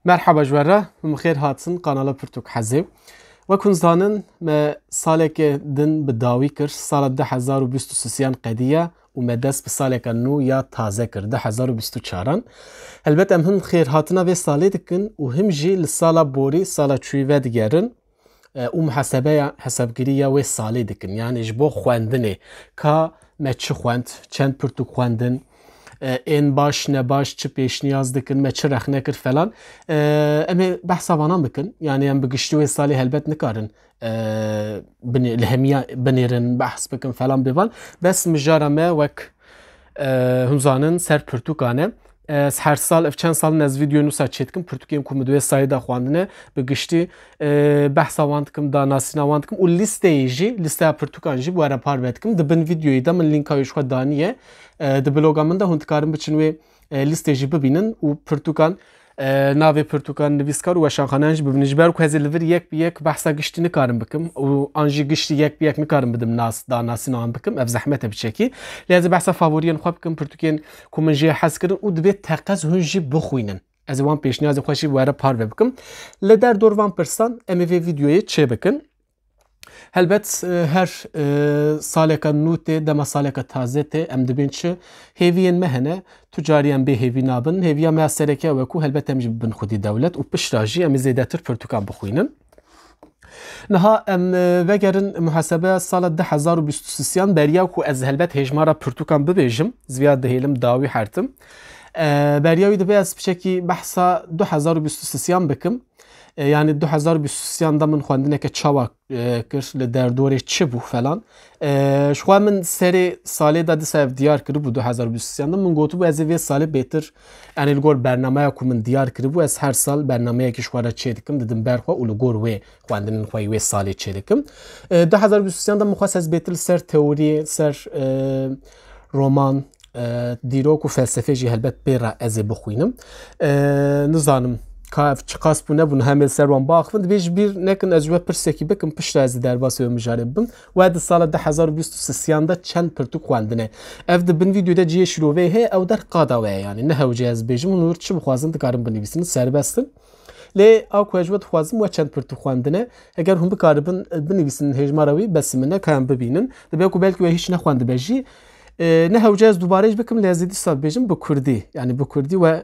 Merhaba جواره مخیر هاتن قناه پرتوک حزب و کنزانن ما سالک دن بداوی کر سال 2023 قدیه و مدرس به سالک نو یا تازه کر 2024 البته هم خیر هاتنا و سالی دکن و هم جی لسال بوری سال چویوه دیگرن و محاسبه حسابگیری و سالی دکن یعنی جبو خواندنه که ما چه خواند چند پرتوک خواندن این باش نباش چه پیش نیاز دکن ما چه رخ نکر فلان اما بحث وانان بکن یعنی هم بگشتوی سالی هلبت نکارن الهمیه بنیرن بحث بکن فلان بیوان بس مجاره ما وک همزانن سر پرتوکانه هر سال اف چند سال نز ویدیو نوسا چیتکم پرتوکیم کومدوی سایدا خواندنه بگشتی بحث واندکم داناسینا واندکم و لیسته پرتوکانجی bu ara parvetkim de ben videoyu da min linka yoşwa daniye de blogamın da huntkarım biçin ve listeji bibinin u pırtukan navê Pirtûkan nivîskar û weşanxaneyan jî bibînin ji ber ku hezê li vir yek bi yek behsa giştî nikarim bikim û an jî giştî yek bi yek nikarim bidim danasîna wan bikim ev zehmet e biçekî lê ez ê behsa favoriyên xwe bikim Pirtûkên ku min jê hez kirin û divê teqez hûn jî bixwînin ez ê wan pêşniyazê xwe jî were parve bikim li derdor van pirsan em ê vê videoyê çê bikin Helbet her saleka nûtê dema saleka taze tê em dibin çi hêviyên me hene tucariyan bê hêvî nabin hêviya me ya sereke wekû helbet em jî bibin xwedî dewlet û pişra jî em ê zêdetir pirtûkan bixwînin. Niha em vegerin muhasebeya sala 2023 beriya ku ez helbet hêjmara pirtûkan bibêjim zviya dihêlim dawî hertim. Beriya wî dibe ez piçekî behsa 2023 bikim. Yani 2023'da min xwendineke çawa kir li derdorê çi bû falan. Şixwe min serê salê da disa ev diyar kiribû 2023'da min gotibû ez ê vê salê bêtir yani li gor bernameya ku min diyar kiribû ez her sal bernameyekî ji xwe re çê dikim didim ber xwe û li gor wê xwendinên xwe wê salê çê dikim. 2023'da min xwest ez bêtir li ser teoriyê ser roman dîrok û felsefê jî helbet pêra ez ê bixwînim. Nizanim Kaf çıkas bu ne bunu hem servan baxın ve bir nekin ez ve pirsekî bikim pişta ez derbas ve müjaribim ve de sala 2023'da çend pirtûk xwendine ev de bin videoda ciye şirove he ew der qada ve yani ne hewce ez bêjim nur çi bixwazin dikarim binivîsin serbestin lê ew ku ez ve dixwazim ve çend pirtûk xwendine eger hûn bikaribin binivîsin hêjmara wî besimine kan bibînin dibe ku belki we hiç nexwendibe jî ne hewce ez dubarê bikim lê ez ê dîsa bêjim bi Kurdî yani bi Kurdî ve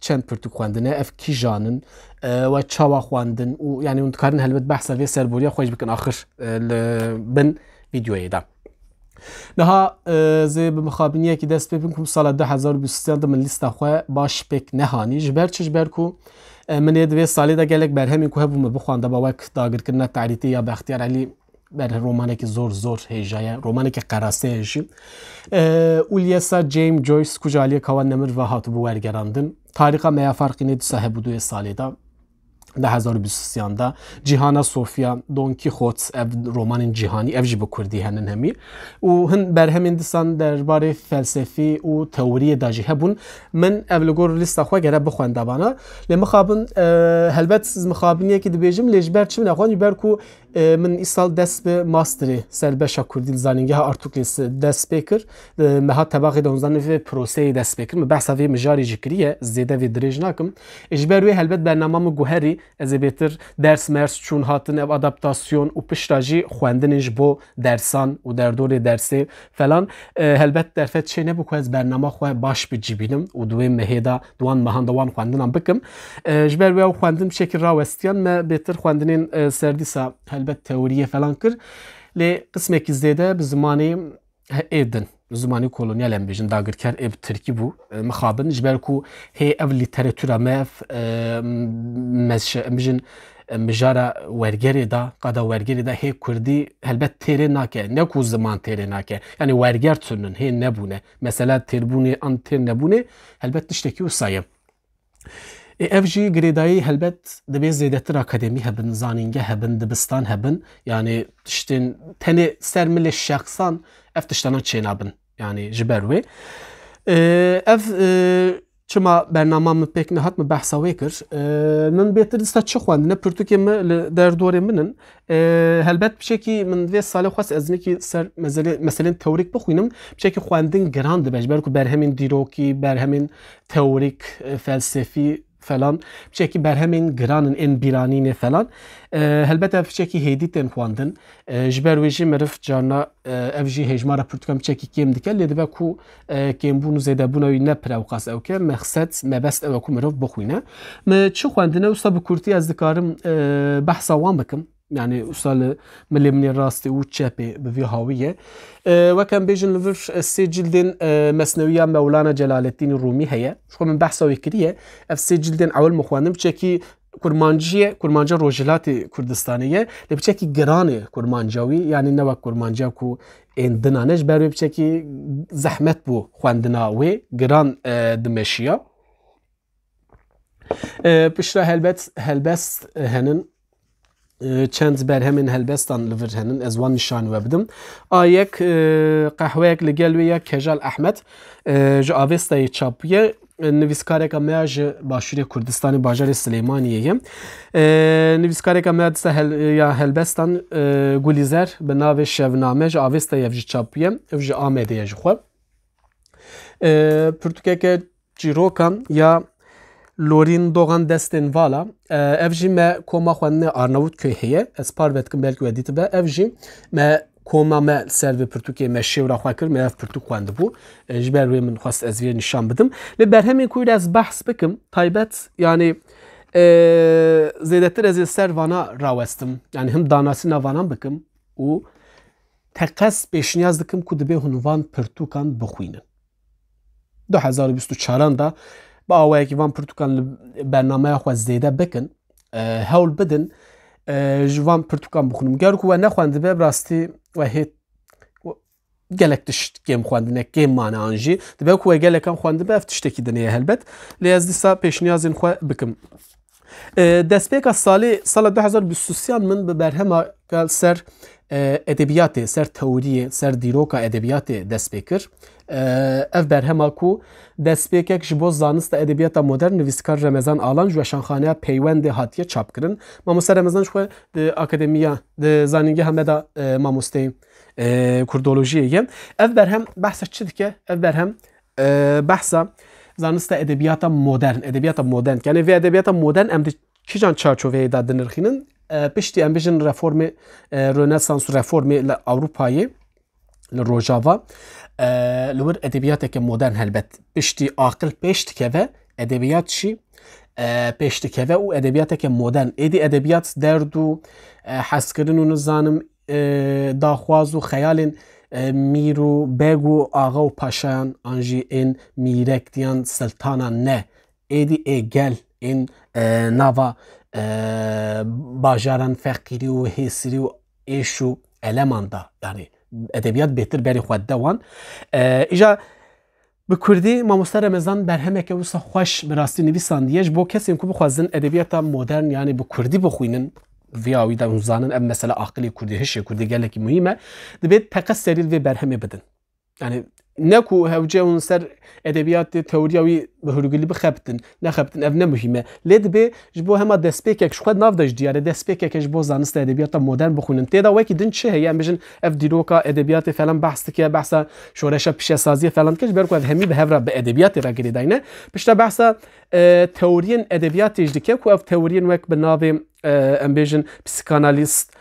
çend pirtûk xwendine ev kîjanin ve çawa xwendin û yani hûn dikarin helbet behsa vê serboriya xwe jî bikin axir bin videoyê de. Niha zê bi mixabîniyekî dest pê bikim ku sala 2023 de min lîsta xwe baş pêk nehanî ji ber çi ji ber ku min ê di vê salê de gelek berhemên ku hebû me bixwandeba wek dagirkirina Teዕrîtî ya Bextiyar Elî ber romanekî zor hêjaye romanekî qerasê jî û lîyesa James Joyce ku ji aliyê kawan nemir ve hatibû wergerandin Tariqa meya farqînê disa hebû du yê salê da 2023'da Cihana Sofya Don Quixote ev romanên cîhanî ev jî bi Kurdî henin hemî û hin berhemên disan derbarê felsefî û teoriyê da jî hebûn min ev li gor lîsta xwe gere bixwenda bana lê mixabin helbet siz mixabîniyekî dibêjim lê ji ber çi min exwan ji ber ku min îsal dest bi masterê serbeşa Kurdî li zanîngeha Artuklê dest pê kir meha tebaxê de hûn zanîn vê proseyê dest pê kir min behsa vê mijarê jî kiriye zêde vê dirêj nakim ji ber wê helbet bernama min guherî ez ê bêtir ders mers çûn hatin ev adaptasyon û pişta jî xwendinê ji bo dersan û derdorê dersê falan helbet derfet çê nebû ku ez bernama xwe baş bicîbînim û duwê mehê da duwan mehan da wan xwendinan bikim ji ber wê ew xwendin bi şekil rawestiyan me bêtir xwendinên serdîsa helbet teoriyê falan kir lê qismekî zêde bi zimanê êdin zimanî kolonyal em bêjin dagirker ê bi Tirkî bû mixabin ji ber ku hê ev lîteratûra me em bijin mijara wergerê da qada wergerê da hê Kurdî helbet têrê nake ne ku ziman têrê nake yani werger tûnin hê nebûne mesela têrbûnê an têr nebûnê helbet tiştekî wisa ye ev jî girêdayî helbet dibe zêdetir akademî hebin zanînge hebin dibistan hebin yani tiştên tenê ser milê şexsan ev tiştanan çênabin yani ji ber wê ev çima bernama min pêk nehat min behsa wê kir min bêtir dîsta çi xwendine pirtûkê me li derdorê min in helbet biçekî min vê salê xwest ez nekî ser meselên teorîk bixwînim biçekî xwendin giran dibe ji ber ku berhemên dîrokî berhemên teorîk felsefî falan بچکی برهمین گرانن این بیرانینه falan هلبته بچکی هیدی تن خواندن جبر ویجی مرف جانا افجی هجمارا پرتکم بچکی کم دیگه لیده با کو کم بونو زیده بونوی نپر او قاس او که مقصد مبست او کو مرف بخوینه ما چه خواندنه اصلا بکورتی از دکارم بحث وان بکم يعني وصل ملي من الراس وتشابي بفي هاوية وكان بيجن لفرش السجلدين مسنوية مولانا جلال الدين الرومي هي شو من بحثه وكريه السجلدين أول مخوانم بشكي كرمانجا روجلاتي كردستانية اللي بشكي جراني كرمانجاوي يعني نوا كرمانجا كو إن دنانش بروي بشكي زحمت بو خواندناوي جران دمشقية بشرا هلبست هنن چند برهمن هلبستان لور هنن از وان نشان وبدم آیک قهوهک لگلویا کجال احمد جو آوستای چاپیه نویسکارek امیا ج باشوری کردستان باجار سلیمانیه نویسکارek امیا سهل یا هلبستان گلیزر به نام شونامه جو آوستای ج چاپیه ج آمده ج خو پرتوکه جیروکان یا لورین دوغان دستن والا افجی ما کوما خوانه آرناوت که هیه از پاروت کم بلکه ودیت به افجی ما کوما ما سرو پرتوکی ما شیورا خواکر ما اف پرتوک خوانده بو جبر روی من خواست از ویر نشان بدم لبر همین کویر از بحث بکم تایبت yani زیادتر از سر وانا راوستم yani هم داناسی نوانم بکم و تقص پیشنیاز دکم کد به هنوان پرتوکان بخوینن 2024 دا با آوایی که وان پرتوکان برنامه خو زیده بکن هول بدن جوان پرتوکان بخونم گرو که و نخوانده به براستی و هیت گلک تشت گیم خواندنه گیم مانه آنجی دبه که و گلکم خوانده به افتشتکی دنیه هلبت لیاز دیسا پیشنیازین خو بکم دست پیک از سال 2023 من به برهما کل سر ادبیات سر تئوری سر دیروکا ادبیات دست پیکر اف برهما کو دست پیکک جبو زانست ادبیات مدرن نویسکار رمضان آلان جو شانخانه پیوند هاتیه چاپ کرن ماموستا رمضان شو د اکادمیا د زانینگی همه دا ماموسته کردولوژیه اف برهم بحث چی که اف برهم بحث زانست ادبیات مدرن یعنی و ادبیات مدرن ام کی جان چارچوبه دادن رخینن پشتی ام بیشن رفرم رنسانس رفرم اروپایی لروجاوا لور ادبیات که مدرن هلبت پشتی عاقل پشت که و ادبیات چی پشت که و ادبیات که مدرن ایدی ادبیات درد و حس کردن و نزانم داخواز و خیال میرو بگو آقا و پاشان آنجی این میرک دیان سلطانا نه ایدی ایگل این نوا باجاران فقیری و حسری و ایشو الماندا yani edebiyat betir beri خود دوان ایجا به کردی ماموستا رمضان برهمه که وسا خوش براستی نویساندیش بو کسی که بخوازن ادبیات مدرن yani به کردی بخوینن ویاوی دا زانن ام مثلا عقلی کردی هش کردی گله کی مهمه دبیت تقص سریل و برهمه بدن yani نکو هوجه اون سر ادبیات تئوریوی به هرگلی بخبتن نخبتن اف نمهمه لید به جبو هما دسپیک شو خد نافداش دیاره دسپیک جبو زانست ادبیات مدرن بخونن تیدا وکی دن چه هي بجن اف دیروکا ادبیات فلان بحث که بحث شورش پیش سازی فلان که برکو همی به هفرا به ادبیات را گریداینه پشت بحث تئورین ادبیات اجدیکه کو اف تئورین وک به ناو ام بجن پسیکانالیست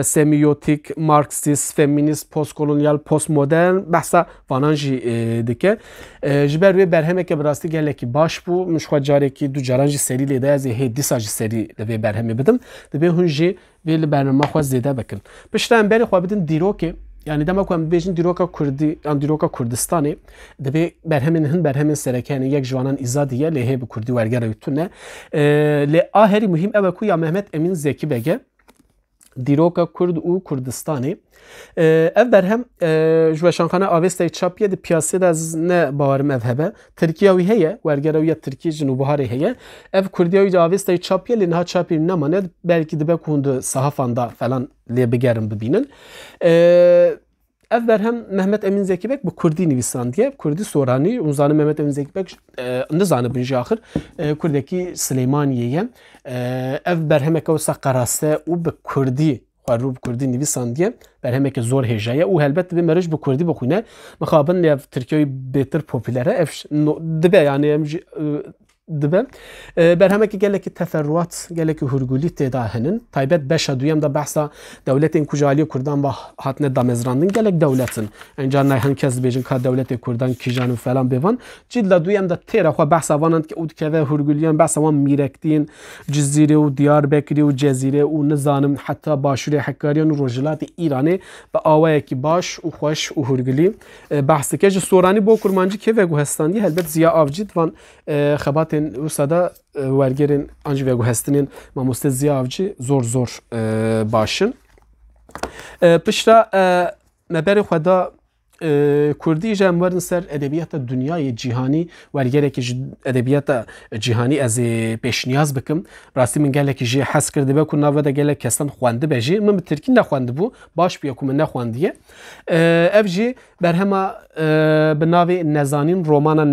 سمیوتیک مارکسیست فمینیست پست کلونیال پست مدرن بحثا فانانجی دکه جبر روی برهمه که براستی گله کی باش بو مشخواد جاره کی دو جارانجی سری لیده از هی دیساجی سری لوی برهمه بدم دبی هونجی ویل برنامه خو زیده بکن پشتن بری خو بدن دیروکه yani demek ki bejin diroka Kurdi, an diroka Kurdistan'ı debe berhemin hin berhemin serekeni yek jwanan izadiye lehe bu Kurdi vergara yutune le aheri muhim eve ku ya Mehmet Emin Zeki Bege دیروکا کرد و کردستانی اف برهم جوشانخانه آوستای چاپیه دی پیاسه از نه باورم افهبه ترکیه وی هیه ورگرویه ترکیه جنوبهاری هیه اف کردیه وی آوستای چاپیه لینها چاپیه نماند belki de be kundu sahafanda falan liye begerim bibinin ev berhem Mehmet Emin Zeki Bek bu Kurdi nivisandiye Kurdi sorani unzanı Mehmet Emin Zeki Bek nizanı binci ahir Kurdaki Süleymaniye'ye ev berhemek o sakarase u be Kurdi xarub Kurdi nivisandiye berhemek zor heceye u helbet be merij bu Kurdi bxune mexabin ev Türkiye beter popülere ev dibe yani دبه برهمك قال لك التفرعات قال لك هرجولي تداهنن تايبت باشا دويم دا بحثا دولتين كوجالي كردان با هاتنه دامزراندن قال لك دولتن انجان ناي هنكس بيجن كا دولت كردان كيجان فلان بيفان جيلا دويم دا تيرا خو بحثا وانن اود كذا هرجوليان بحثا وان ميركتين جزيره وديار بكري وجزيره ونزانم حتى باشوري حكاريان وروجلات ايراني با اوایکی باش و خوش و هرگلی بحث که سورانی با کرمانجی که وگو هستندی هلبت زیا آفجید وان خباتن وسادا ورگرین انج وگو هستنین ما مستزیا آفجی زور باشن پشتا مبر خدا کردی جمعن سر ادبیات دنیای جهانی ورگره که ادبیات جهانی از پیش نیاز بکم راستی من گله که جی حس کرده با کن نوده گله کسان خوانده بجی من ترکی نخوانده بو باش بیا کم نخواندیه اف جی برهما بناوی نزانین رومانا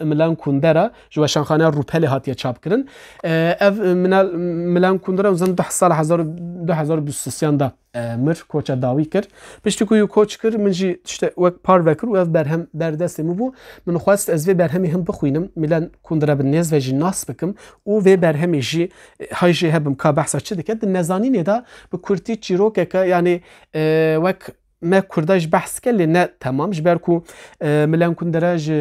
ملان کندرا جو شانخانه روپلی هاتیه چاپ کردن اف ملان کندرا وزن 2023 دا مر کوچا داوی کرد پشتی کوی کوچ کرد من جی تشت وقت پار وکر و اف برهم بردست مو من خواست از وی برهمی هم بخوینم ملان کندرا بالناس و جی ناس بکم و وی برهمی جی های جی هبم کا بحث چه دکت نزانی ندا به کورتی چیروک که یعنی وقت ما كرداش بحث كله نا تمام جبركو ملان كندراج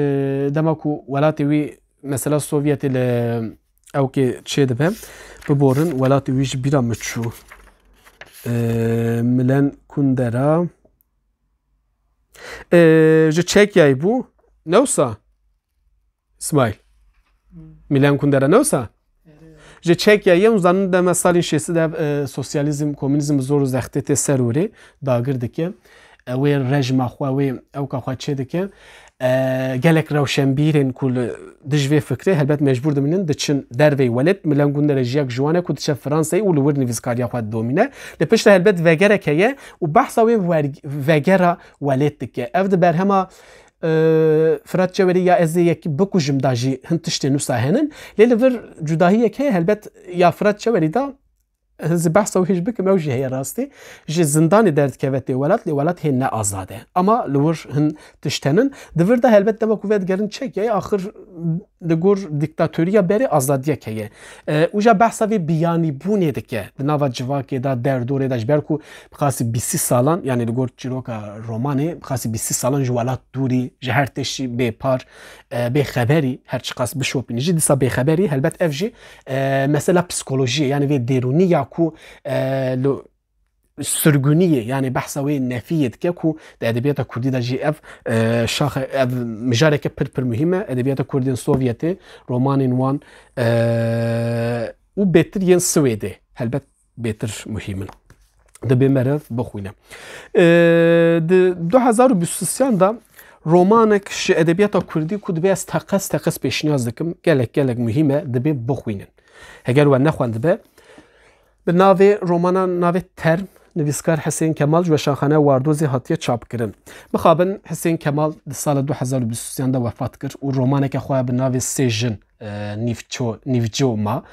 دماكو ولاتي وي مثلا السوفيت او كي تشيد بهم ببورن ولاتي ويش بيرا متشو ملان كندرا جو تشيكيا يبو نوسا اسماعيل ملان كندرا نوسا جه چکیا یم زنان دم سالین شیسته ده سوسیالیزم کمونیسم زور زخته سروری داگر دکه و رژیم خواهی او که خواهد چه دکه گلک روشنبیرن کل دجوی فکره هلبت مجبور دمینن دچن دروی ولد ملان گونه رژیک جوانه کد چه فرانسوی و لور نویسکاریا خواهد دومینه لپشت هلبت وگره که و بحث اوی وگره ولد دکه افد برهما فرات جوری یا از یک بکوجم داجی هنتشت نوساهنن لیلور جداهی که هلبت یا فرات جوری دا هز بحث و هیچ بکم اوجی هی راستی جی زندانی درد کوتی ولات هی نه آزاده اما لور هن تشتنن دور دا هلبت دما کوت گرن چک یا آخر دگور دیکتاتوریا بری آزادیه که اوجا بحث وی بیانی بونه دکه بناوا جواکی دا دردوره داش برکو بخاصی 20 سالان یعنی دگور چیروکا رومانه بخاصی 20 سالان جوالات دوری جهرتشی به پار به خبری هر چقاس بشوپینی جی دیسا به خبری هلبت اف جی مثلا پسیکولوژی یعنی وی درونی یا کو سرگونیه یعنی بحثوی نفیت که کو در ادبیات کردی دا جی اف شاخ اف مجاره که پر مهمه ادبیات کردی سوویتی رومانین وان و بهتر ین سویده هلبت بهتر مهمه ده بمرف بخوینه 2023 دا رومانك ش ادبیات کردی کد به از تقص پیش نیاز دکم گلک مهمه ده بخوینن اگر و نخواند به ناوی رومانا ناوی ترم نویسکار حسین کمال جو شاخانه واردوزی هاتیه چاپ کردن بخابن حسین کمال سال 2023 دا وفات کرد و رومانه که خواه به ناوی سیجن نیفچو ما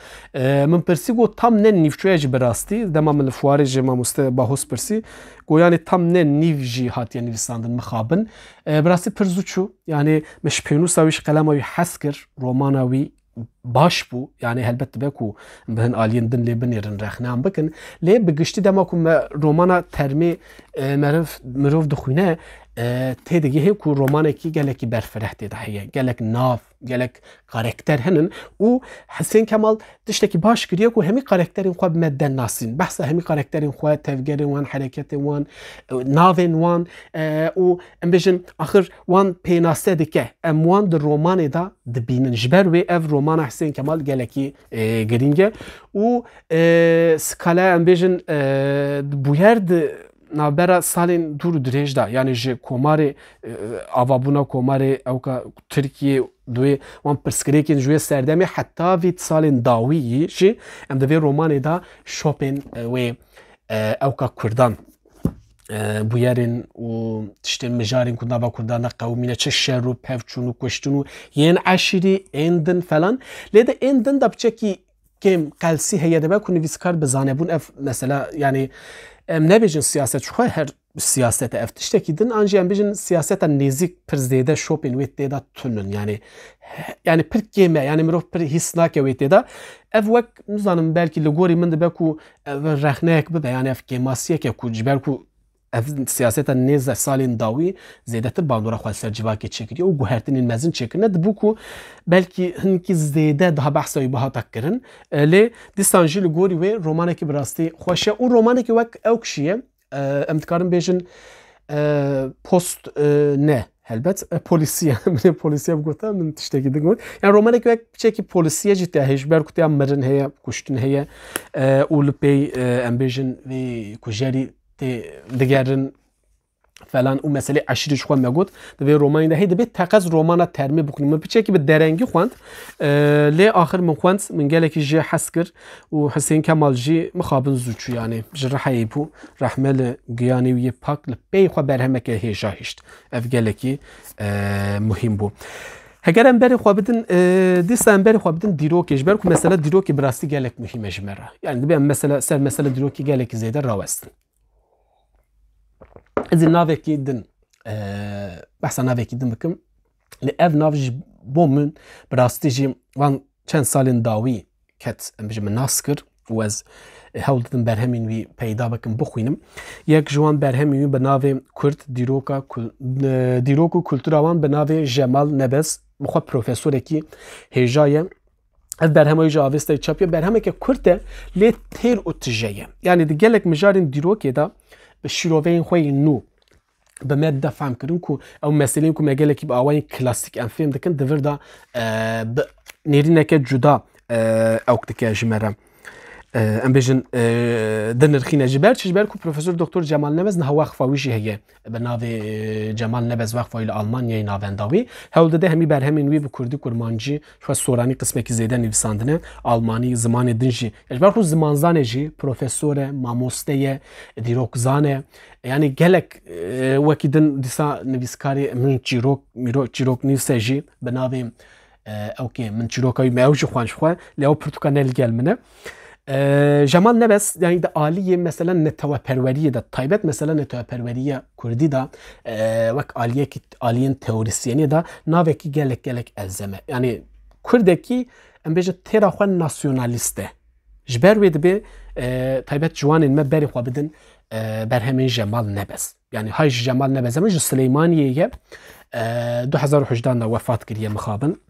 من پرسی گو تام نه نیفچوی جی براستی دما من فواری جی ما مست باهوس پرسی گو یعنی تام نه نیف جی هاتیه نویساندن مخابن براستی پرزوچو یعنی مش پینو ساویش قلموی حس کر رومانوی باش بو يعني هلبت بكو بهن آلين دن لي بنيرن رخنام بكن لي بقشتي دماكم رومانا ترمي مروف دخوينه تيدگي هي كو رومانا كي قالك برفرح تيدحيه قالك ناف قالك كاركتر هنن و حسين كمال تشتكي باش كريوكو همي كاركترين خو بمدن ناسين بحث همي كاركترين خو تفجير وان حركات وان نافين وان و امبيجن اخر وان بيناسته دكه ام وان در رومان دا دبينن جبر و اف رومان حسين كمال قالكي جرينجه و سكالا امبيجن بويرد نابرا سالين دور دريج دا يعني جي كوماري آوابونا كوماري او كا تركيا دوی وان پرسکریکن جوی سردمی حتی وید سالن داویی جی ام دوی رومانی دا شوپن و او کا کردان بویرین و تشتن مجارین کدنا با کردان قومینه چه شر و پفچون و کشتون و ین عشیری اندن فلان لیده اندن دا بچه کی کم قلسی هیده با کنی ویسکار بزانه بون اف مثلا یعنی نبیجن سیاست شوی هر siyaset eftişteki din anca em bijin siyaseta nezik pir zêde şopên wê têda tunun yani pir kême yani mirov pir hîs nake wê têda ev wek nizanim belkî li gorî min dibe ku ev rexneyek bibe yani ev kêmasiyeke ku ji ber ku ev siyaseta nêz salên dawî zêdetir bandora xwe ser civakê çêkiriye û guhertinên mezin çêkirine dibû ku belkî hinkî zêde daha behsa wî biha kirin lê dîsan jî li gorî wê romanekî bi rastî xweş e û romanekî wek ew kişiye em dikarin bêjin post ne helbet polisiye bigota min tiştekî digot yani romanekî wek biçekî polisiye jî te heye ji ber ku te ya mirin heye kuştin heye û li pêy em bêjin vê kujerî tê digerin falan û meselê eşîrî ji xwe me got di vê romanê de hey dibe teqez romana termê bixwînim min piçekî bi derengî xwend lê axir min xwend min gelekî jê hes kir û Hüseyin Kemal jî mixabin zû çû yani ji riheyê bû rehme li giyanê wî yê pak li pêy xwe berhemeke hêja hîşt ev gelekî muhîm bû heger em berê xwe bidin dîsa em berê xwe bidin dîrokê ji ber ku mesela dîrokê bi rastî gelek muhîm e ji me re yani dibe em mesela ser mesela dîrokê gelekî zêde rawestin ez ê navekî din behsa navekî din bikim li ev nav ji bo min bi rastî jî van çend salên dawî ket em bijî min nas kir û ez hewl didim berhemên wî peyda bikim bixwînim yek ji wan berhemên wî bi navê Kurd dîrok û kultura wan bi navê Cemal Nebez bi xwe profesorekî hêja ye ev berhema jî avêstayê çapiye berhemeke Kurd e lê têr û tije ye yani di gelek mijarên dîrokê de bi şîroveyên xwe yên nû bi me de fehm kirin ku ew meseleyên ku me gelekî bi awayên klasîk em fêm dikin di vir de bi nêrîneke cuda ew dike ji me re em bêjin di nirxîne ji ber çi ji ber ku Profesör Doktor Cemal Nebez niha wexfa wî jî heye bi navê Cemal Nebez wexfa wî li Almanyayê navenda wî hewl dide hemî berhemên wî bi Kurdî kurmancî ji xwe soranî qismekî zêde nivîsandine Almanî zimanê din jî ji ber ku zimanzanê jî profesor e mamoste ye dîrokzan e yani gelek wekî din dîsa nivîskarê min çîrok nivîse jî bi navê ew min çîroka wî me ew jî xwenj xwe lê ew pirtûka ne li gel min e Cemal Nebez yani de aliyê mesela neteweperweriyê de taybet mesela neteweperweriya Kurdî da wek aliyên teorisyenê de navekî gelek elzeme yani Kurdekî em bêjin têra xwe nasyonalîst e ji ber wê dibe taybet ciwanên me berê xwe bidin berhemên Cemal Nebez yani hay ji Cemal Nebez em ji Sileymaniyê ye 2018 da wefat kiriye mixabin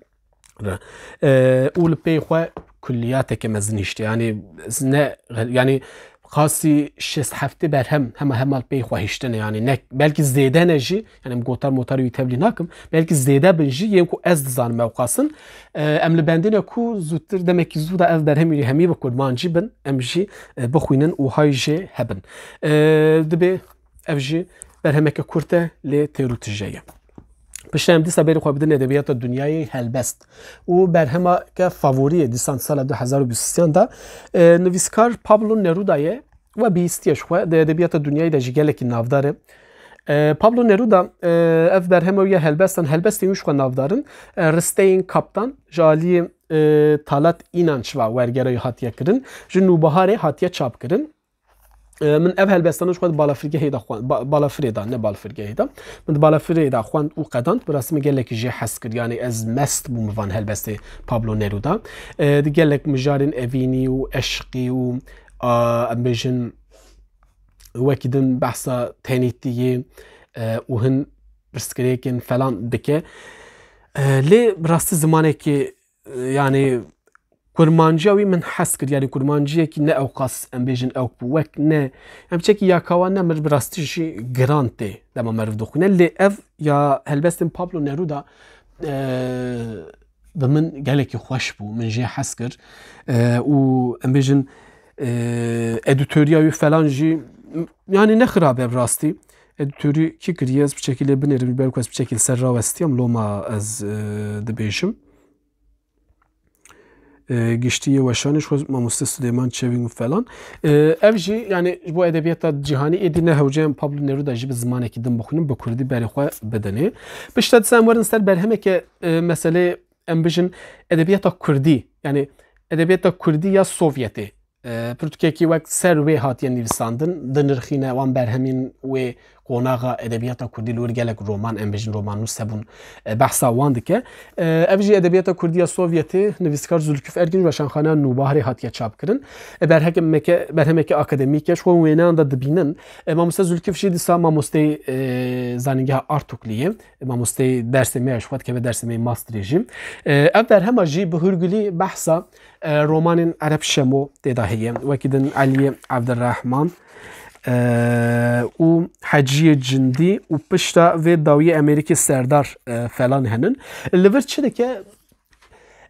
û li pêy xwe kulliyateke mezin hîştî yani xasî şêst heftê berhem hema li pêy xwe hîştine yani ne belkî zêde ne jî yani em gotar motar wî tevlî nakim belkî zêde bin jî yên ku ez dizanim ew xasin em li bendîne ku zûtir demekî zû da ev berhemî hemî bi kurmancî bin em jî bixwînin û hay jê hebin dibe ev jî berhemeke Kurd e lê têr û tije ye Piştî em dîsa berê xwe bidin edebiyata dunyayê helbest û berhemeke favoriyê dîsan sala 2023 da nivîskar Pablo Neruda ye ve bîstiye ji xwe di edebiyata dunyayê de jî gelekî navdar e Pablo Neruda ev berhema wî ye helbestan helbestên wî ji xwe navdarin Risteyên Kaptan ji aliyê Talat İnanç ve wergerayê hatiye kirin ji nûbiharê hatiye çap kirin من ev helbestana ji xwe di balafirgehê de xwend balafirê da ne balafirgehê da min di balafirê da xwend û qedand bi rastî min gelekî jê hes kir yani ez mest bûm van helbestê Pablo Neruda di gelek mijarên evînî û eşqî û em bêjin wekî din behsa tenîtiyê û hin pirsgirêkên falan dike lê bi rastî zimanekî yani kurmanciya wî min hes kir yani kurmanciyekî ne ew qas em bêjin ew wek ne em çekî ya kawa ne mir bi rastî jî giran tê dema meriv dixwîne lê ev ya helbestên Pablo Neruda bi min gelekî xweş bû min jê hes kir û em bêjin editörîya wî falan jî yani ne xirab e bi rastî editörî kî kiriye ez bi şekilê binêrim ber ku ez bi şekil ser rawestiyam loma ez dibêjim Giştiye weşanê ji xwe mamoste Süleyman Çevîn û falan ev jî yani ji bo edebiyata cîhanî êdî ne hewce Pablo Neruda jî bi zimanekî din bixwînin bi Kurdî berê xwe bidinê pişta dîsa em werin ser berhemeke meselê em bijin edebiyata Kurdî yani edebiyata Kurdî ya Sovyetê pirtûkekî wek ser wê hatiye nivîsandin di nirxîne wan berhemên wê قوناغا ادبیات کردی لور گلک رمان ام بجن رومان نو سبون بحثا وان دکه ابجی ادبیات کردی سوویتی نویسکار زولکف ارگین و شانخانه نوبهاری هاتیه چاپ کردن برهمک اکادمیکش و وینان دا دبینن ماموستا زولکف شی دیسا ماموستی زانینگه آرتوکلیه ماموستی درس میاش خود که به درس می ماستر رژیم اف برهم جی به هرگلی بحثا رومان عرب شمو تداهیه وکیدن علی عبدالرحمن و حجی جندی و پشتا و داوی امریکی سردار فلان هنن لیور چه که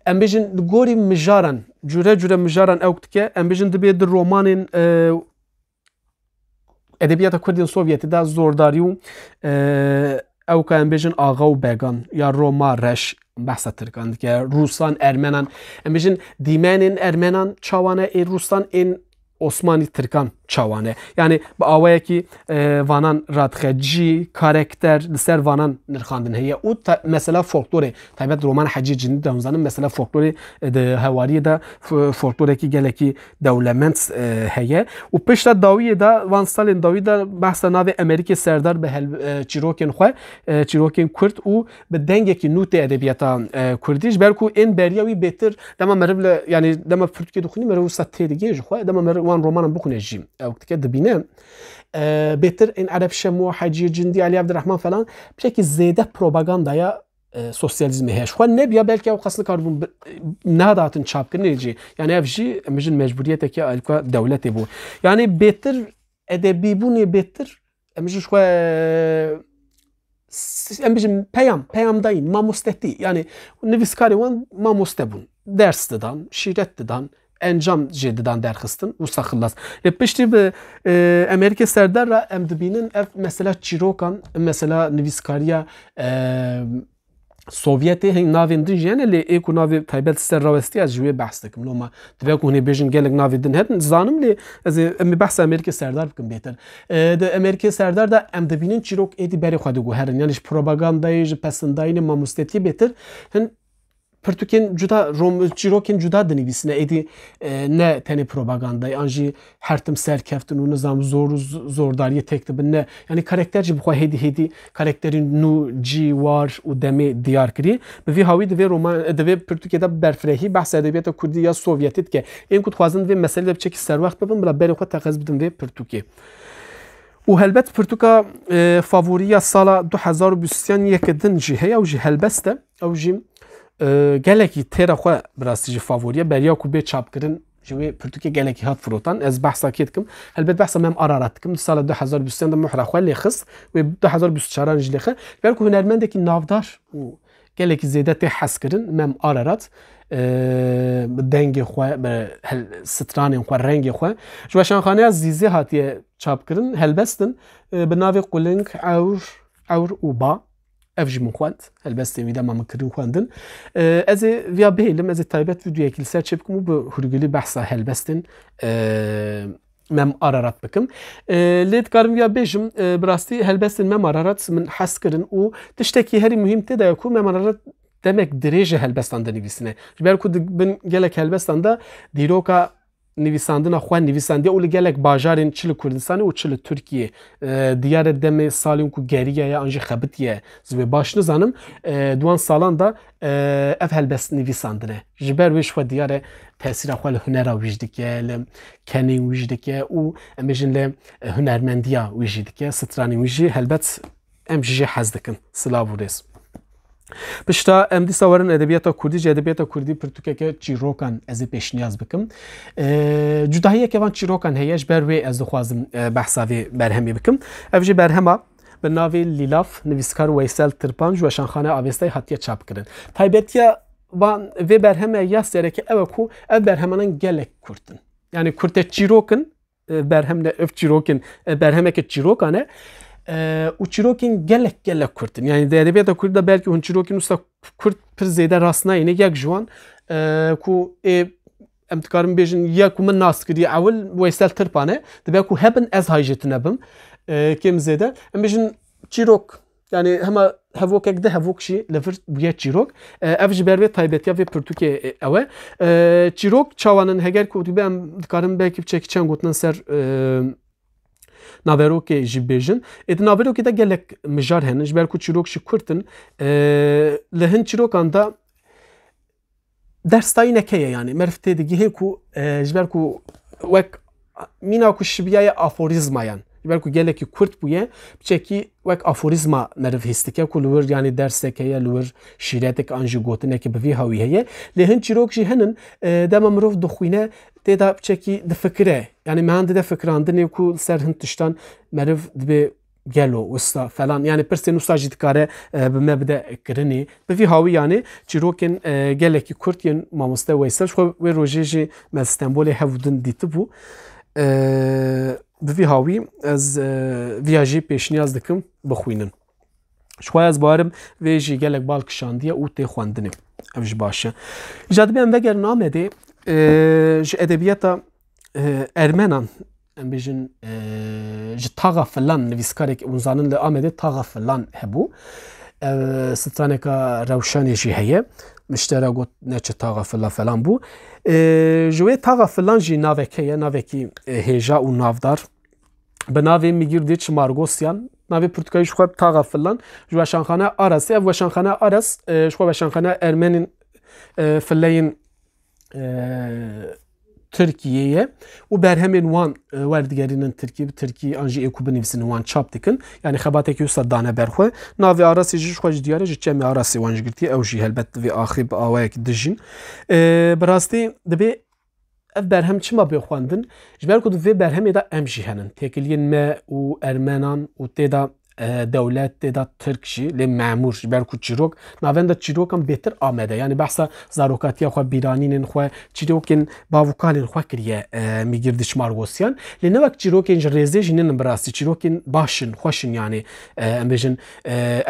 ام بیجن گوری مجارن جوره مجارن اوقت که ام بیجن دبی در رومان ادبیات کردی سوویتی دا زورداری و او که ام بیجن آغا و بگان یا روما رش بحث ترکان که روسان ارمنان ام بیجن دیمنین ارمنان چاوانه ای روسان این Osmanlı Türkan çawane. Yani bu avaya ki vanan radxeci karakter ser vanan nirxandın heye. O mesela folklore. Tabii roman hacı cindi damzanın mesela folklore de havariye da folklore ki geleki devlement heye. O peşte daviye da Van Stalin daviye da bahsa navi Amerika serdar be çiroken xwe çiroken Kürt o be denge ki nute edebiyata Kürdiş belki en beriyavi beter dema merble yani dema Türkiye dukhuni merve satedi xwe dema merve وان رومان بخونه جیم وقتی که دبینه بهتر این عرب شمو حجی جندی علی عبدالرحمن فلان بشکل زیاده پروپاگاندایا سوسیالیزم هست خو نبیا بلکه او خاصه کاربون نهاداتن چاپ کنیجی yani evji mecbur mecburiyete ki alka devleti bu yani beter edebi bu ne beter mecbur şu mecbur peyam dayın mamusteti yani neviskari wan mamustebun dersdan şiiretdan انجام جدیدان درخستن و سخلاص. لپشتی به امریکا سردار را امدبینن اف مثلا چیروکان مثلا نویسکاریا سوویتی هنگ ناویندن جیانه لی ایکو ناوی تایبت سر راوستی از جوی بحث دکم لما دبیو که هنی بیجن گلگ ناویندن هدن زانم لی از امی بحث امریکا سردار بکن بیتر ده امریکا سردار دا امدبینن چیروک ایدی بری خواهد گو هرن یعنیش پروپاگاندایی پسندایی ماموستتی بیتر هن Türkiye'nin juda Çirokin juda denibisine edi ne tane propagandayı anji her tim serkeftin o nizam zordariye tekti ne yani karakterci bu hedi karakterin nu ci var o demi diyar kiri ve havi de roman de Türkiye'de berfrehi bahs edebiyata Kurdi ya Sovyetit ke en kut xwazin ve mesele de çeki servaxt bibin bla beri xwe taqez bidin ve Türkiye و هلبت پرتوکا فاوریا سالا 2021 یکدن جی هیا و جی هلبسته او جی geleki tera xwe birastî favoriye beriya ku bê çapkirin ji wê Pirtûkê gelekî hat firotan ez behsa kê dikim helbet behsa me em ararat dikim sala 2023 de muhra xwe lê xist wê 2024 jî lê xe ber ku hunermendekî navdar û gelekî zêde tê hez kirin me em ararat dengê xwe stranên xwe rengê xwe ji weşanxaneya zîzê hatiye çapkirin helbestin bi navê Quling Ewr û Ba ev jî min xwend helbestê wî dema min kirin xwendin ez ê viya bihêlim ez ê taybet vîdyoyekî li ser çê bikim û bi hûrgilî behsa helbestên me em ararat bikim lê dikarim viya bêjim bi rastî helbestên me em ararat min hez kirin û tiştekî herî muhîm tê de ye ku me em ararat demek dirêje helbestan de nivîsine ji ber ku bin gelek helbestan da dîroka نویساندنا خو نویسنده اول گلک باجارین چل کردستان و چل ترکیه دیار دم سالیم کو گریه یا انجی خبتیه زوی باش نزانم دوان سالان دا اف هلبس نویساندنه جبر وش و دیار تاثیر خو هنر وجدکه کنی وجدکه او امجن له هنرمندیا وجدکه سترانی وجی هلبت امجی حزدکن سلاورس پشتا ام دی سوارن ادبیات کردی پرتوکه چیروکان از پیشنیاز بکم جداهیه که وان چیروکان هیش بر وی از دخوازم بحثاوی برهمی بکم افجی برهما به ناوی لیلاف نویسکار ویسل ترپان جوشانخانه آویستای حتیه چاپ کردن تایبتیا وان وی برهمه یا سره که او کو او برهمانن گلک کردن yani kurte çirokin berhemle öf çirokin berheme ke çirokane u çirokin gelek kurtin yani de edebiyata kurda belki hun çirokin usta kurt pir zede rastna yine yak jwan ku em dikarim bêjin ya ku min nas kiriye ewil Weysel Tirpane dibe ku hebin ez hayjetin ebim kim zede em bêjin çîrok yani hema hevokek de hevok jî li vir bûye çîrok ev ji ber vê taybetiya vê Pirtûkê ew e çîrok çawanin heger ku dibe em dikarim belkî bi çekî çend gotin ser naverokê jî bêjin êdî naverokê de gelek mijar henin ji ber ku çîrok jî Kurtin li hin çîrokan da derstayîneke ye yani meriv tê digihê ku ji ber ku wek mîna ku şibiyaya aforizmayan ji ber ku gelekî Kurt bûye biçekî wek aforizma meriv hîstike ku li wir yani derseke ye li wir şîretek an jî gotinekê bi vî hawî heye lê hin çîrok jî hinin dema mirov dixwîne têda biçekî difikire yani mehan dide fikrandinê ku ser hin tiştan meriv dibe gelo usta falan yani pirsên usta jî dikare bi me bide kirinê bi vî hawî yani çîrokên gelekî Kurt yên mamoste Weysel xwe wê rojê jî me Stenbolê hevdin dîtibû bi vî hawî ez vîya jî pêşniyaz dikim bixwînin xwe ez barim vê jî gelek bal kişandiye û tê xwendinê ev ji baş e îca dibe em vegerin Amedê ji edebiyata Ermenan em bêjin ji taxa filan nivîskarek hûnzanin li Amedê taxa filan hebû straneka rewşanê jî heye miştere got neçe taxa fila falan bû ji wê taxa filan jî navek heye navekî hêja û navdar bi navê Mîgirdê Çimargosyan navê Pirtûkayî ji xwe taxa filan ji weşanxane Arasê ev weşanxane Aras ji xwe weşanxane Ermenên fileyên Tirkiyeyê û berhemên wan werdigerînin Tirkî bi Tirkî an jî êku binivîsin wan çap dikin yani xebatekî wisa dane ber xwe navê Arasê jî ji xwe ji diyare ji çemê Arasê wan ji girtiye ew jî helbet divê axîr bi awayekî dijîn bi rastî dibe ev berhem çima bê xwendin ji ber ku di vê berhemê de em jî henin têkiliyên me û Ermenan û têda dewlet têda Tirk jî lê memûr ji ber ku çîrok navenda çîrokan bêtir Amede yani behsa zarokatiya xwe bîranînên xwe çîrokên bavûkalên xwe kiriye Mîgirdî Çimargosyan lê ne wek çîrokên ji rêzê jî nenin bi rastî çîrokên başin xweşin yani em bêjin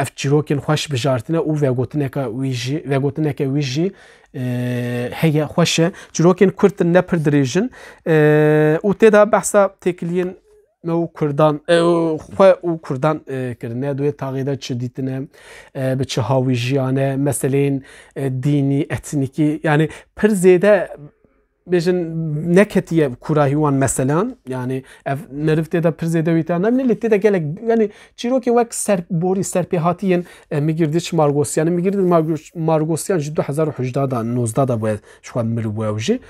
ev çîrokên xweş bijartine û vegotineke wî jî heye xweş e çîrokên Kurtin ne pir dirêjin û têda behsa têkiliyên me û Kurdan xwe û Kurdan kirine duê taxê de çi dîtine bi çi hawî jiyane meseleyên dînî etnîkî yani pir zêde bêjin neketiye kurahî wan meselan yani ev meriv têda pir zêde wî te nemîne lê têda gelek yani çîrokên wek serborî serpêhatiyên Mîgirdî Çimargosyanê Mîgirdî Çimargosyan ji 2018 da 19 da bûye ji xwe miribû ew jî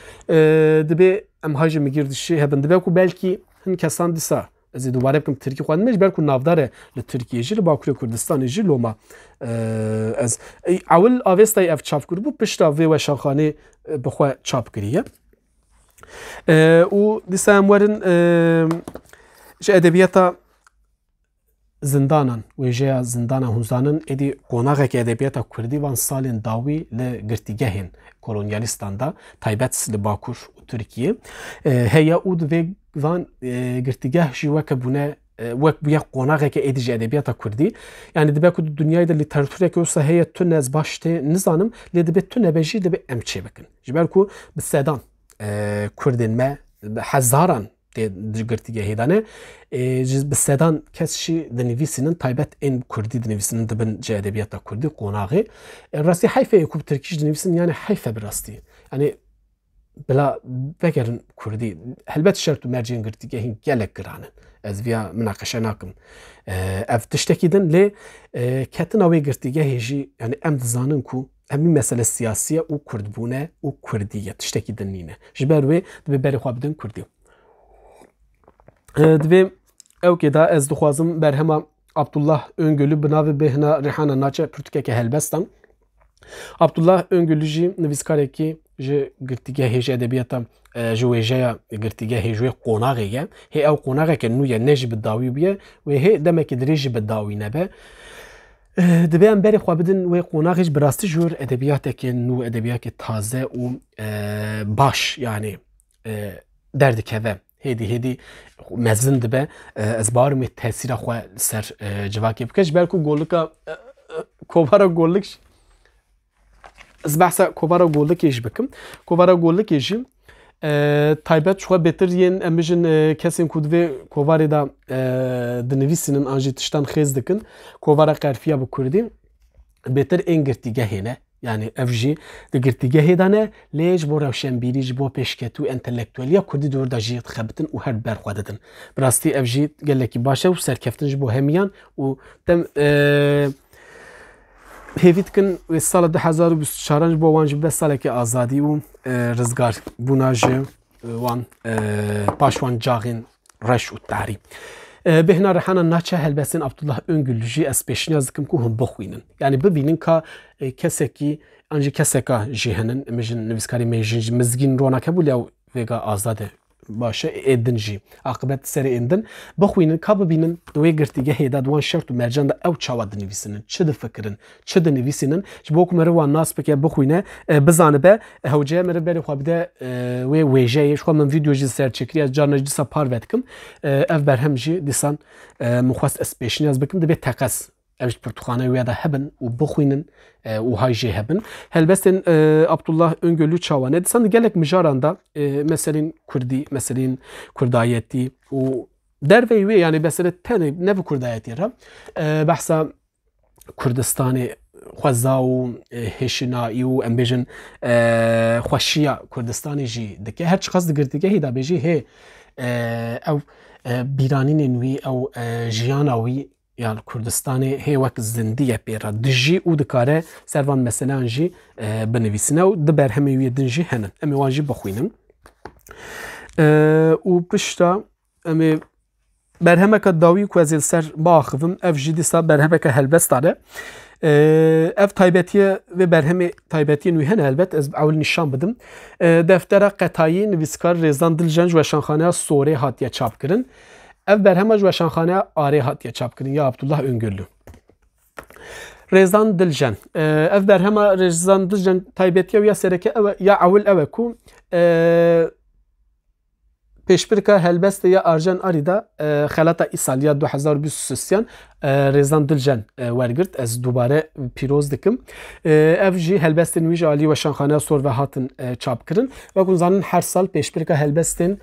dibe em hajî Mîgirdî jî hebin dibe ku belkî hin kesan dîsa ez ê dubare bikim Tirkî xwendin ji ber ku navdar e li Tirkiyê jî li Bakurê Kurdistanê jî loma ez ewil avêstayê ev çapkiribû pişta vê weşanxanê bi xwe çap kiriye û dîsa em werin ji edebiyata zindanan wêjeya zindana hûnzanin êdî qonaxeke edebiyata Kurdî van salên dawî li girtîgehên kolonyalîstan da taybet li Bakur û Tirkiyê heye û di vê van girtîgeh jî weke bûne wek bûye qonaxeke êdî ji edebiyata Kurdî yani dibe ku dunyayê de lîteratûreke wisa heye tu nez baş tê nizanim lê dibe tu nebejî dibe em çê bikin ji ber ku bi sedan Kurdên me bi hezaran girtîgehê de ne bi sedan kes jî dinivîsînin taybet ên Kurdî dinivîsinin dibin ji edebiyata Kurdî qonaxê rastî heyfe ku bi Tirkî jî dinivîsin yani heyfe bi rastî yani bila vegerin Kurdî helbet şert û mercên girtîgehîn gelek giranin ez vîya minaqeşe nakim ev tiştekî din lê ketina wê girtîgehê jî yani em dizanin ku emî mesele siyasiye û Kurdbûne û Kurdî ye tiştekî din nîne ji ber wê dibe berê xwe bidin Kurdî divê ewkê da ez dixwazim berhema Abdullah Öngölü bi navê bêhna Rihana naçe pirtûkeke helbestan Abdullah Öngölü jî nivîskarekî ji girtîgehê ji edebiyata ji wêjeya girtîgehê ji wê qonaxê ye hê ew qonaxeke nû ye ne jî bi dawî bûye wê hê demekî dirê jî bi dawî nebe dibe em berê xwe bidin wê qonaxê ji bi rastî ji wir edebiyateke nû edebiyateke taze û baş yani derdikeve hêdî mezin dibe ez barim wê tesîra xwe ser civakê bike ji ber ku golika kovara gollik ez behsa kovara gollikê jî bikim kovara gollikê jî taybet xwe bêtir yên em bijin kesên ku divê kovarê da dinivîsînin an jî tiştan xêz dikin kovara qerfiya bi Kurdî bêtir ên girtîgehê ne yani ev jî di girtîgehê de ne lê ji bo rewşenbîrî ji bo pêşketû entelektûeliya Kurdî dor de jî dixebitin û her ber xwe didin. Bi rastî ev jî gelekî baş e û serkeftin ji bo hemiyan û dem pêvî dikin wê sala 2024 ji bo wan ji 5 salekê azadî û rizgar bûna ji wan paş wan cagên reş û tarî. Bihna rehana naça helbestên Abdullah Öngül jî ez pêşniyaz dikim ku hûn bixwînin. Yani bibînin ka kesekî an jî keseka jî henin em jin nivîskarê me jî mizgîn ronak hebû lê vêga azad e baş e êdin jî aqibet serê êdin bixwînin ka bibînin di wê girtîgehê de di wan şert û mercan de ew çawa dinivîsinin çi difikirin çi dinivîsînin ji bo ku me re wan nas bike bixwîne bizanibe hewceye me re berê xwe bide wê wêjeyê ji xwe min vîdeo jî serçekirî ez carna dîsa par vedikim ev berhem jî dîsan min xwest ez pêşniyaz bikim dibe teqes ev ji pirtûxaneyê wê de hebin û bixwînin û hay jê hebin. Helbestên Abdullah Öngöl'ü çawa ne dîsan gelek mijaran da meselên Kurdî, meselên Kurdayetî û derveyê wê yani mesele tenê ne bi Kurdayetî re behsa Kurdistanê xweza û hêşînayî û em bêjin xweşiya Kurdistanê jî dike her çi qas di girtîgehê de bêjî hê ew bîranînên wî ew jiyana wî yani Kurdistanê hê wek zindiye pêra dijî û dikare servan meseleyan jî binivîsine û di berhemê wê din jî henin em ê wan jî bixwînin û pişta em ê berhemeka dawî ku ez ê ser biaxivim ev jî dîsa berhemeka helbestan e ev taybetiye ve berhemê taybetiyên wî hene helbet ez ewl nîşan bidim deftera qetayî nivîskar Rêzan Diljen ji weşanxaneya Sorê hatiye çapkirin. Ev berhema ji weşanxaneya Arê hatiye çapkirin ya Abdullah Öngöllü. Rêzan Diljen. Ev berhema Rêzan Diljen taybetiye ya sereke ya ewl ew e ku pêşbirka helbestê ya Arjen Arî de xelata îsaliya 2023 Rêzan Diljen wergirt ez dubare pîroz dikim. Ev jî helbestên wî ji alî weşanxaneya Sor ve hatin çapkirin. Wekû zanin her sal pêşbirka helbestên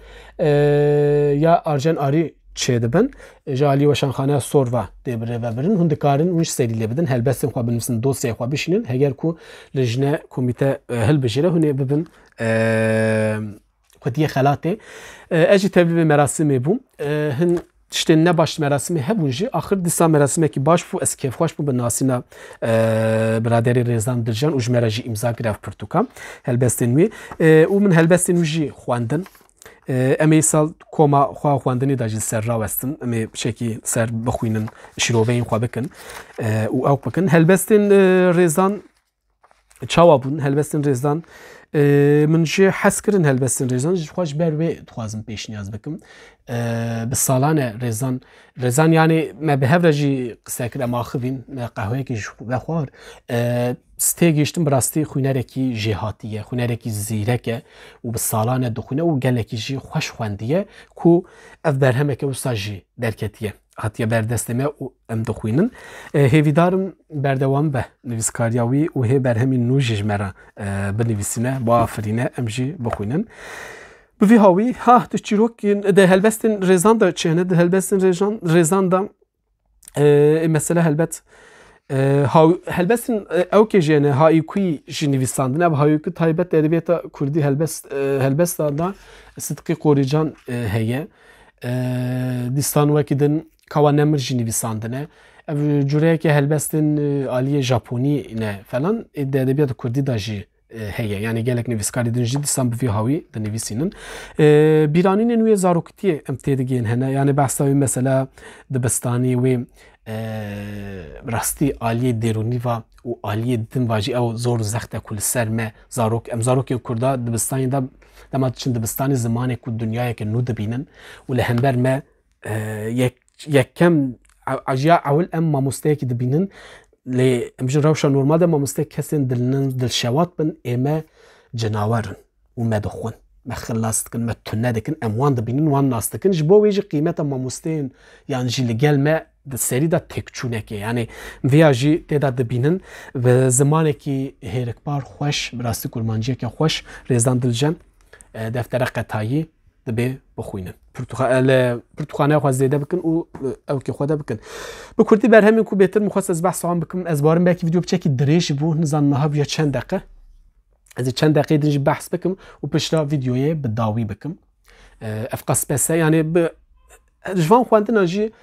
ya Arjen Arî çêdibin ji alî weşanxaneya Sor ve dê bi rêve birin hûn dikarin wî serî lê bidin helbestên xwe binivîsin dosyayê xwe bişînin heger ku li jine komîte hilbijêre hûn ê bibin xwediyê xelatê ez jî tevlîvê merasimê bûm hin tiştên nebaş merasimê hebûn jî axir dîsa merasimekî baş bû ez kêfxweş bûm bi nasîna biraderê Rêzan Diljen û ji me re jî îmza kir ev pirtûka helbestên wî û min helbestên wî jî xwendin em ê sal koma xwe xwendinê de jî ser rawestin em ê şekî ser bixwînin şîroveyên xwe bikin û ew bikin helbestên Rêzan çawa bûn helbestên Rêzan min jî hez kirin helbestên Rêzan ji xwe ji ber wê dixwazim pêşniyaz bikim bi salan e Rêzan yanî me bi hev re jî qisekir em axivîn me qehweyekî ji vexwar stê gêştin bi rastî xwînerekî jêhatî ye xwînerekî zîrek e û bi salan e dixwîne û gelekî jî xweş xwendiye ku ev berhemeke wisa jî derketiye hatiye berdestê me û em dixwînin hêvîdarim berdewam be nivîskariya wî û hê berhemîn nû jî ji me re binivîsîne biafirîne em jî bixwînin. Bi vî hawî di çîrokên de helbestên Rêzan de çêne di helbestên Rêzan de mesela helbet helbestên ewkê jî hene haîkûyî jî nivîsandin ev haîkû taybet edebiyata Kurdî helbesta da Sidqî Qorîcan heye dîstan wekî din kawa nemir jî nivîsandine ev cureyekê helbestên aliyê Japonî ne falan de edebiyata Kurdî de jî heye yani gelek nivîskarî din jî dîsan bi vî hawî dinivîsînin bîranînên wê zaroketiyê em tê digihên hene yani behsa wî mesela dibistanî wê rastî aliyê dêrûnî va û aliyê din va jî ew zor zext e ku li ser me zarok em zarokên Kurda dibistanê de dema diçin dibistanê zimanê ku dunyayeke nû dibînin û li hember me yekem ya ewl em mamosteyekî dibînin lê em ji rewşa normal de mamosteyek kesên dilşewat bin ê me cinawerin û me dixwin me xilas dikin me tune dikin em wan dibînin wan nas dikin ji bo wê jî qîmeta mamosteyên yan jî li gel me di serî de têkçûnekê yani vêya jî têda dibînin bi zimanekî hêrikbar xweş bi rastî kurmanciyeke xweş Rêzan Diljen deftera qetayî دبي بخوينن برتقانه خو زياده بكن و او كي خدا بكن بكردي برهم كو بهتر مخصص بحث عن بكم از بارم باكي فيديو بچكي دريش بو نزانها بيا چند دقيقه از چند دقيقه دريج بحث بكم و بشرا فيديويه بداوي بكم افقس بس يعني جوان خواندن جي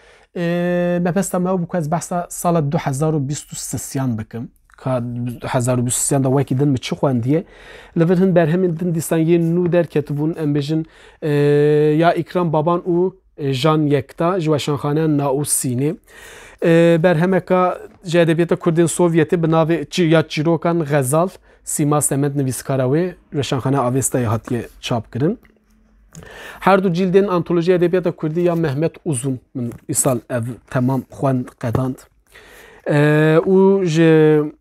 ما بس ما بو از بحث سال 2023 بكم که 2023 دا وکی دن مچ خواندیه لورهن برهم دن دیسان یه نو در کتبون ام بجن یا اکرام بابان او جان یکتا جوشانخانه ناو سینه برهمه که جدبیت کردین سوویتی بناو یا چیروکان غزال سیما سمت نویسکاراوی جوشانخانه آویستا هاتیه چاپ کردن هر دو جلدین antoloji edebiyat کردی یا مهمت uzun من ایسال تمام خوان قداند و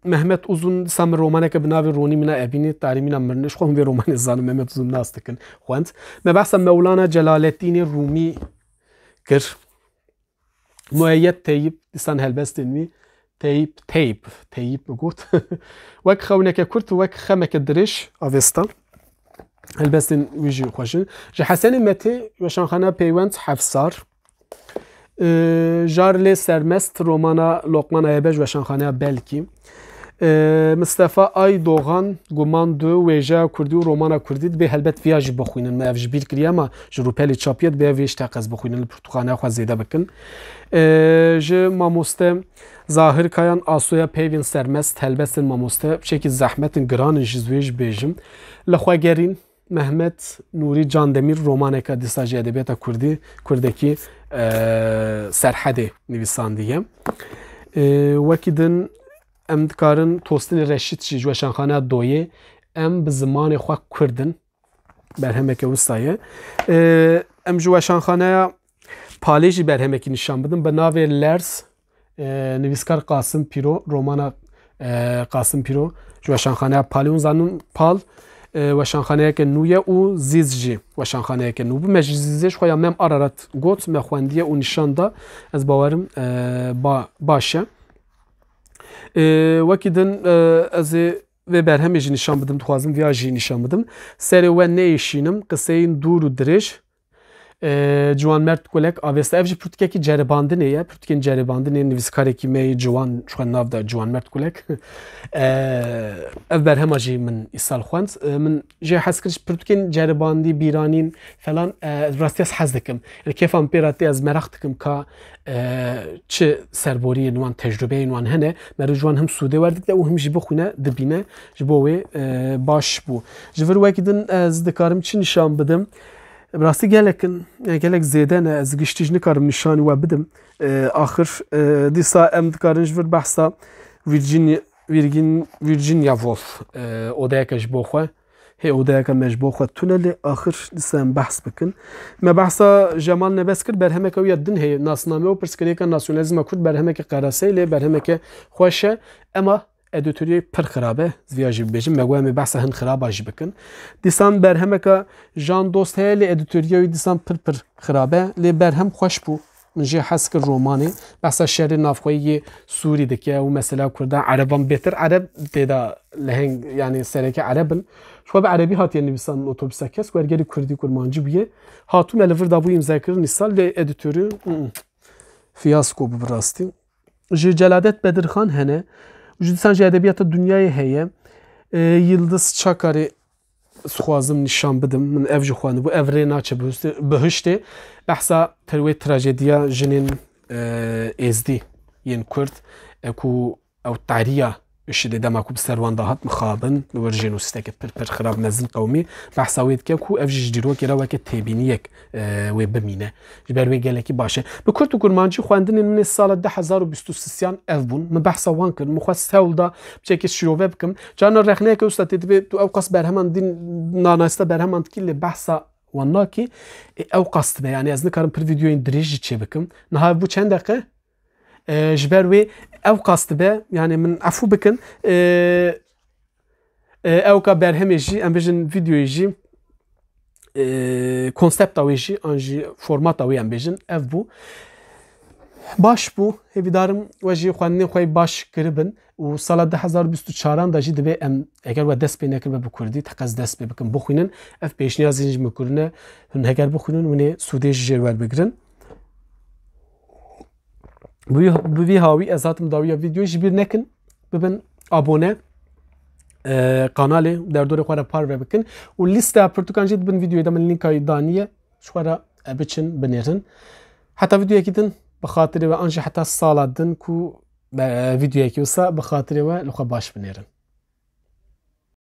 مهمت uzun سام رومانه که بناوی رونی منا ابینی تعلیمینا مرنش خوام به رومان زانم مهمت uzun ناستکن خوانت ما بحث مولانا جلال الدین رومی کر مؤید تیب دیسان هلبست می تیب بگوت وک خونه که کرد وک خمه که درش آویستا هلبستن ویژی خوشن جه حسن متی وشانخانه پیوند حفصار جارلی سرمست رومانا لقمان ایبج وشانخانه بلکی مصطفی آی دوغان گمان دو ویژه کردی و رومانا کردی به هلبت ویاج بخوینن ما افج بیر کریه ما جروپلی چاپیت به ویش تقص بخوینن پرتقانه خو زیده بکن ج ماموسته ظاهر کایان آسویا پیوین سرمست هلبستن ماموسته شکی زحمتن گران جزویج بیجم لخواگرین محمد نوری جاندمیر رومانه که دیساج ادبیات کردکی سرحده نویساندیه وکی دن ام دکارن توستین رشید چی جوشانخانه دویه ام به زمان خواه کردن برهمه که وستایه ام جوشانخانه پالیجی برهمه که نشان بدن به ناو لرز نویسکار قاسم پیرو رومانا قاسم پیرو جوشانخانه پالیون زانون پال وشانخانه که نویه او زیزجی وشانخانه که نو بمجزیزش خواه مم آرارت گوت مخواندیه او نشان دا از باورم باشه وکی دن از و برهمی جی نشان بدم دخوازم ویا جی نشان بدم سری و نیشینم قصه این دور و درش جوان مرد کولک آویستا افجی پرتکه کی جرباندنه یا پرتکین جرباندنه نویسکاره کی می جوان شو ناو دا جوان مرد کولک اف برهم اجی من ایسال خوند من جه حس کرد پرتکین جرباندی بیرانین فلان راستی از حز دکم یعنی کیف ام پیراتی از مرخ دکم که چه سربوری نوان تجربه نوان هنه مرو جوان هم سوده وردک و هم جی بخونه دبینه جبوه باش بو جور وکیدن از دکارم چی نشان بدم براستی گلک زیده نه از گشتیج نکارم نشانی و بدم آخر دیسا ام دکارن جور بحثا ویرجینیا وولف اودایکش بخواه هی اودایک مجبوخه تونل آخر دیسا ام بحث بکن ما بحثا جمال نبس کرد برهمه که یادن هی ناسنامه و پرسکریه که ناسیونالیزم کرد برهمه که قراسه لی برهمه که خوشه اما ادیتوری پر خرابه زیاجی بجیم مگویم بحث هن خرابه جی بکن دیسان برهمه که جان دوست هی لی ادیتوریوی دیسان پر خرابه لی برهم خوش بو من جي حسك الروماني بس الشعر النافقي سوري دكيا ومثلا كردا عربان بيتر عرب تدا لهنگ يعني سرك عربن شو بعربي هات يعني بسان اوتوبيس كاس ورگري كردي كرمانجي بيه هاتو ملفر دا بو مذاكر نسال لي اديتوري فياسكو براستي جي جلادت بدرخان هنا وجود سنج ادبيات الدنيا هي يلدز چاكاري سخوازم نشان بدم من افجو خوانده بو افري ناچه بهشته بحثا تروي تراجيديا جنين ازدي ين كرد اكو او تعريه الشي دما كو بسروان دهات مخابن ورجينو ستك بر خراب مزن قومي بحثا ويد كو افجي جديرو كرا وك تيبينيك وي بمينه جبر وي گلكي باشه بكرت كرمانجي خواندن من السال 2023 افبون من بحثا وان كر مخص هولدا بچك شروع بكم جانا رخنه كو استاد تدبي تو اوقاس برهمان دين ناناستا برهمان كل بحثا وناكي او قصد يعني از نكارم پر فيديو دريج چه بكم نها بو چند دقيقه جبروي او قصد به يعني من عفو بكن او کا برهم يجي ام بيجن فيديو يجي كونسبت او يجي انجي فورمات او ام بيجن اف بو باش بو هیویدارم وجی خواننی خوی باش کربن و سال 2024 دا جی دبی ام اگر و دست بینه کرد به کردی تقص دست بکن بخوینن اف پیش نیازی نج میکنه هن هگر بخوینن ونه سوده جرور بگیرن بوی هاوی ازاتم داویا ویدیو جبیر نکن ببن abone kanalı derdore xwara par ve bikin û lîsta pirtûkan bin videoyê de min lînkayê daniye ji xwara biçin binêrin heta videoyekî din bi xatirê we an jî heta sala din ku videoyekî wisa bi xatirê we li xwe baş binêrin.